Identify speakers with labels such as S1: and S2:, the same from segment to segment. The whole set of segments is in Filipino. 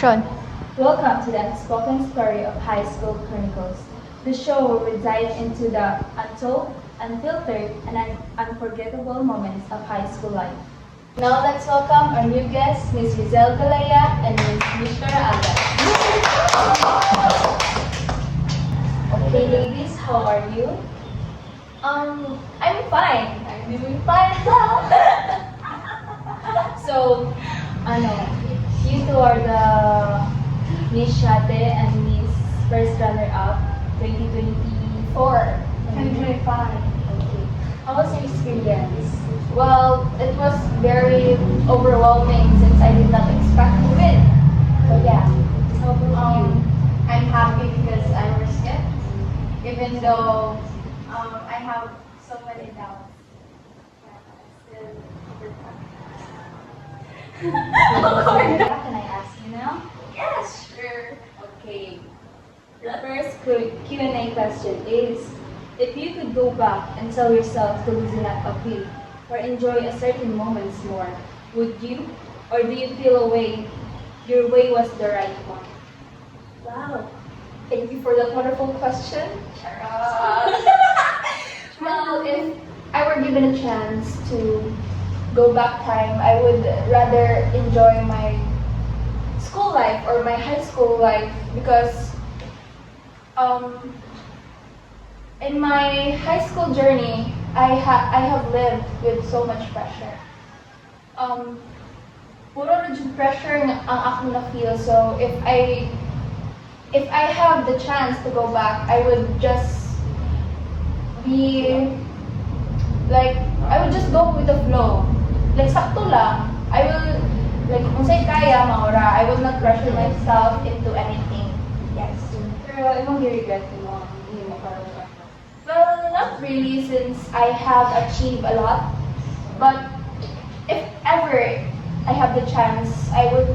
S1: Action!
S2: Welcome to the unspoken story of High School Chronicles, the show where we dive into the untold, unfiltered, and unforgettable moments of high school life. Now let's welcome our new guests, Ms. Rizal Galaya and Ms. Mishkara Aga. Okay, ladies, how are you? I'm fine. I'm doing fine. So, you two are the Miss Shate and Miss First Runner-Up 2024.
S3: 2025.
S2: Okay. How was your experience? Well, it was very overwhelming since I did not expect to win. So yeah, how about you?
S3: I'm happy because I risked it, even though I have so many doubts. But I still overcome.
S2: Can I ask you now?
S3: Yes, sure.
S2: Okay. The first Q&A question is, if you could go back and tell yourself to loosen up a bit or enjoy a certain moments more, would you? Or do you feel your way was the right one?
S3: Wow. Thank you for that wonderful question. Well, if I were given a chance to go back time, I would rather enjoy my school life or my high school life because in my high school journey, I have lived with so much pressure. Puro na jud pressure ang akong na-feel. So if I have the chance to go back, I would just be like, I would just go with the flow. Like sakto lang. I will like kung sa'y kaya maura, I will not pressure myself into anything. Yes.
S2: Pero imong gi-regret mo hindi mo karon ka.
S3: Well, not really since I have achieved a lot. But if ever I have the chance, I would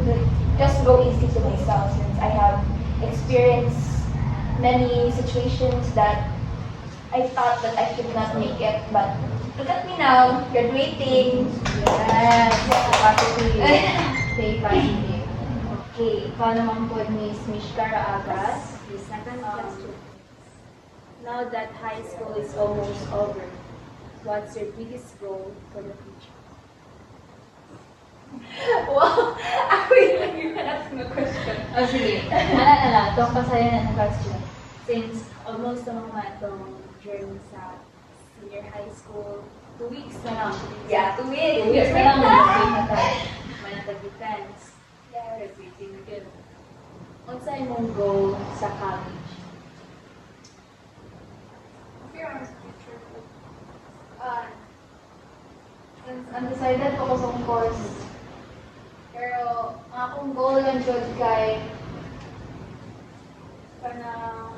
S3: just go easy to myself since I have experienced many situations that I thought that I could not make it. But look at me now, graduating.
S2: Yes, positive. Stay positive. Okay, ikaw naman po Miss Mishkara Agas. The second question. Now that high school is almost over, what's your biggest goal for the future?
S3: Wow, ako yung nag-ask na question.
S2: Oh, sige. Ala, itong pasaya na ng question. Since almost naman itong journey sa senior high school, 2 weeks na lang.
S3: Yeah, 2 weeks.
S2: 2 weeks na lang manatag-defense.
S3: Yes.
S2: Everything good. Unsa imong goal sa college?
S3: Future. Since undecided ako sa course, pero ang akong goal lang jud kay kanang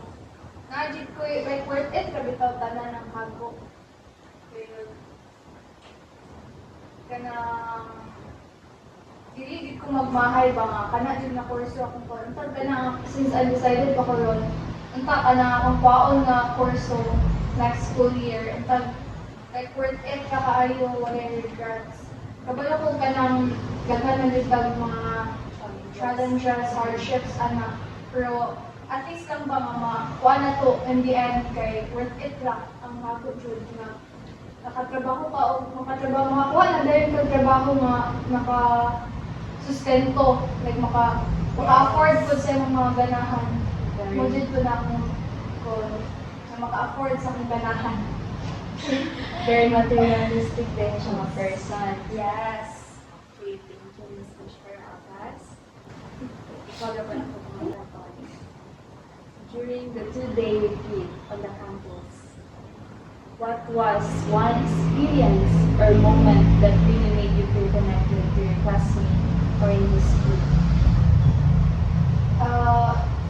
S3: na-jud ko like worth it ka bitaw tanan ng hago. Pero kanang dili gid ko magmahay ba nga kana jud na kurso akong kuan. Untag kanang since undecided pa ko ron, unta kanang akong kwaon nga kurso next school year. Untag like worth it ka kaayo wala regrets. Kabalo ko kanang daghan na jud tag mga challenges, hardships ana. Pero at least lang ba nga makuha na to in the end kay worth it lang ang ako jud na nakatrabaho ka o makatrabaho makakuha na dahil kag trabaho nga naka sustento like maka-afford ko sa imong mga ganahan. Mo jud ko na akong goal na maka-afford sa akong ganahan.
S2: Very materialistic din siya mga person.
S3: Yes.
S2: Okay, thank you, Ms. Mishkara Agas. Ikaw naman ako mga tanong. During the 2-day retreat on the campus, what was one experience or moment that really made you feel connected to your classmate or in the school?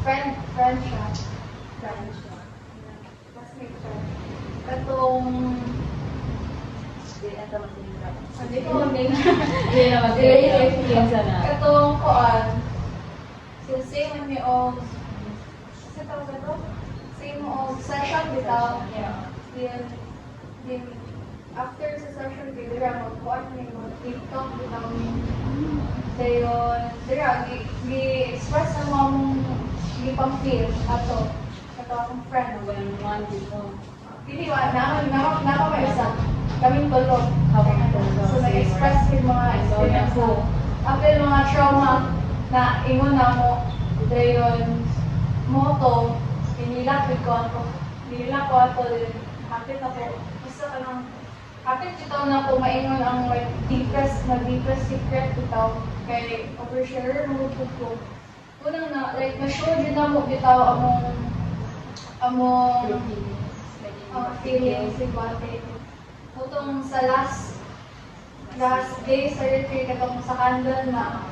S3: Friend siya.
S2: Friend siya.
S3: Classmate siya. Katong
S2: Hindi na ito matinira.
S3: hindi ko mamin.
S2: Hindi na matinira. Experience na.
S3: Katong kuan. Same ni og sa tawag ito? Same og session bitaw.
S2: Yeah.
S3: Then after sa session bitaw magkuan ni mo TikTok bitaw ni Dayon, gi-express na mo mong gipang-feel ato. Ato akong friend.
S2: When one dito.
S3: Pili wa na may isa. Kaming tulo.
S2: Kaming tulo.
S3: So nag-express yung mga experience ko. After mga trauma na ingon na mo, dayon mo to, inilapit ko ato. Nilap ko ato, hapit ako. Gusto ka nang hapit ito na ko maingon ang like deepest secret ito. Kay overshare mo ko. Unang na, like, na-show din na mo bitaw among feelings, bate. Utong sa last day sa retreat, katong sa candle na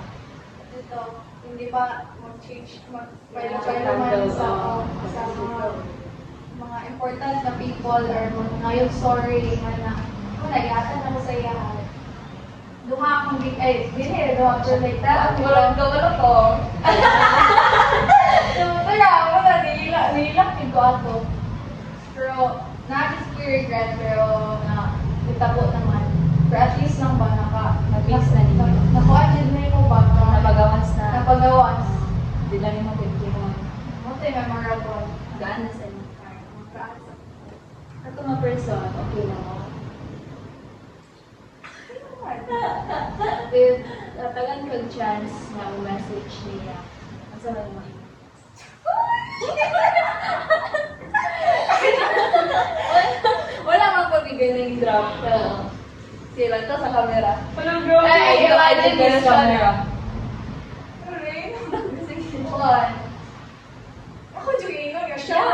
S3: ito, hindi pa mag-change, mag-pila man sa mga important na people or mga sorry na yata na ko sa iya. Duha akong duha ko like that. Walang gawalo ko. So, pero ako na, nilakid ko ako. Pero, na-just regret, pero itabo naman. Pero at least lang ba,
S2: Nag-mix na ninyo.
S3: Naku-adjud na yung ba?
S2: Napagawas na.
S3: Napagawas.
S2: Di lang yung mapipimon.
S3: Ito yung memorable.
S2: Gaan na sa inyo. Ako mga person, okay na mo. With tagan kong chance na message niya. Ang sa mga wala mang pabigay na yung drop. Sila to sa camera. Walang drop.
S3: Ay, imagine this
S2: sa camera.
S3: One. Ako juga ka siya.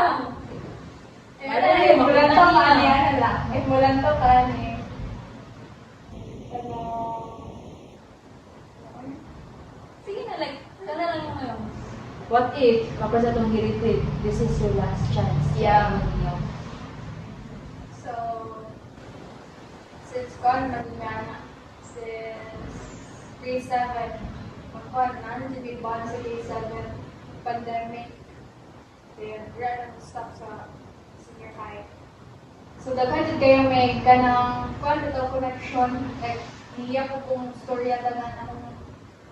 S2: Ay,
S3: mulan to
S2: makita
S3: ka
S2: niya.
S3: niya. Mulan to ka niya.
S2: Sige na, like, kana lang yung ngayon. What if, kapag sa itong retreat, this is your last chance?
S3: Yeah.
S2: Ninyo.
S3: So, since gone na since grade 7, magkuhan na, nandito bond sa grade 7, pandemic, then random stop sa senior high. So, daghan din kayo may kanang kuhan ito connection, like, niya ko kung storya tanan akong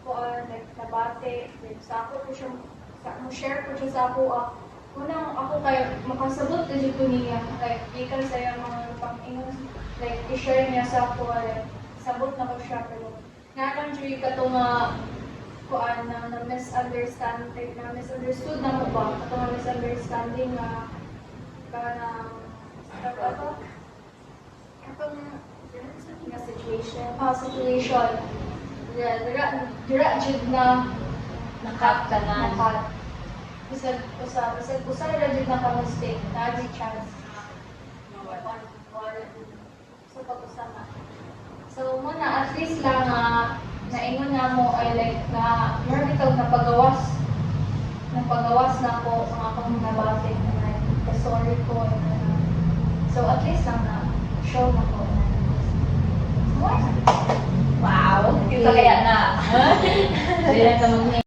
S3: kuhan, like, nabate, like, sa ako ko siya, share ko siya sa ako, unang ako kayo, makasabot na dito niya, like, ikan sa yung mga pang-ingon, like, i-share niya sa ako, like, sabot na ko siya, pero nalang siya ka itong kuan na misunderstood na mo ba, itong misunderstanding na kanang, na situation. Situation. Dira jud na
S2: Nakat ka na.
S3: nakat. Bisag ra jud na ka mistake, na di chance na mawala or sa pag-usama. So muna at least lang naingon na mo ay like na meron bitaw napagawas na ko ang akong nabati na sorry ko so at least lang na show na ko na
S2: Wow! Kita kaya na. Hindi lang ka mag